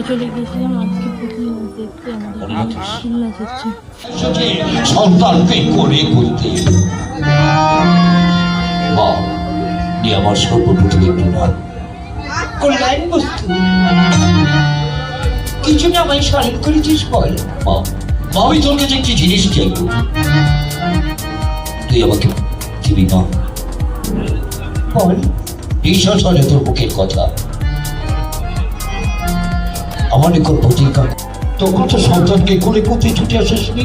চলে গেছিলাম আজকে পুতুল নাচ দেখতে, আমাদের পুতুল নাচ হচ্ছে। সন্তানকে করে করতে আমার সর্বপ্রথম একটু না কল্যাণ বস্তু কিছু না আমায় স্মরণ করেছিস বল। আমি তোর কাছে একটি জিনিস চাইব, তুই আমাকে দিবি না? বল, বিশ্বাস হয় তোর মুখের কথা। আমার নিকট প্রতিজ্ঞা, তখন তো সন্তানকে কোলে করতে ছুটে আসিসনি।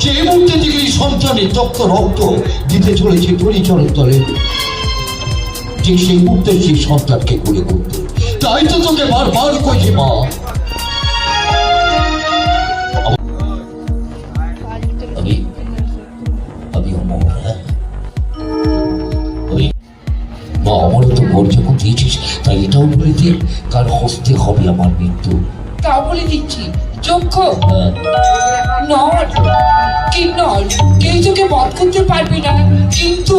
যে মুহূর্তে থেকে এই সন্তানের তপ্ত রক্ত দিতে চলেছে তোরই চরণ তলে, ঠিক সেই মুহূর্তে সেই সন্তানকে কোলে করতে। তাই তো তোকে বারবার কইছি মা, আমারও তো বর যখন দিয়েছিস তাই এটাও বলে দিয়ে কার হস্তে হবে আমার মৃত্যু। তা বলে দিচ্ছি, যোগ্য নট কি নট, কেউ তোকে বধ করতে পারবে না। কিন্তু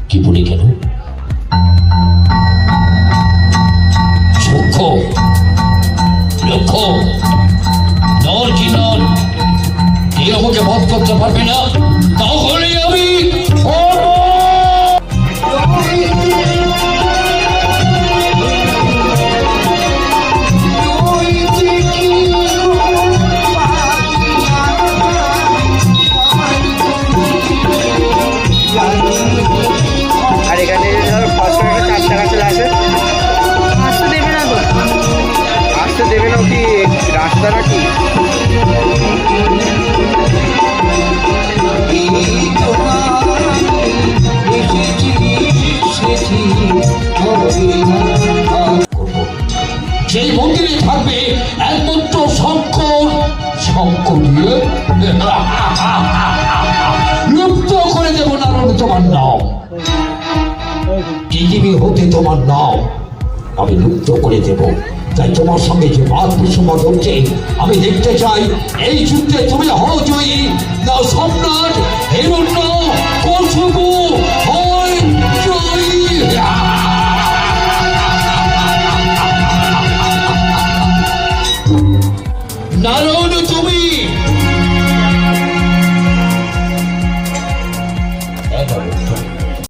কি বলে গেল? লক্ষ্য লক্ষ্য নর কি নর, কেউ আমাকে বধ করতে পারবে না। তাহলে আমি আর এখানে ধরো 500 টাকা 4 টাকা চলে আসে, আসতে দেবে না তো? আসতে দেবে না কি রাস্তা নাকি? সেই মন্দিরে থাকবে একমাত্র শঙ্কর, শঙ্কর দিয়ে লুপ্ত করে দেব নারায়ণ তোমার নাম। পৃথিবী হতে তোমার নাম আমি লুপ্ত করে দেব। তাই তোমার সঙ্গে যে বাদ বিসম্বাদ হচ্ছে আমি দেখতে চাই এই যুদ্ধে তুমি হও জয়ী না সম্রাট হিরণ্য কৌশিক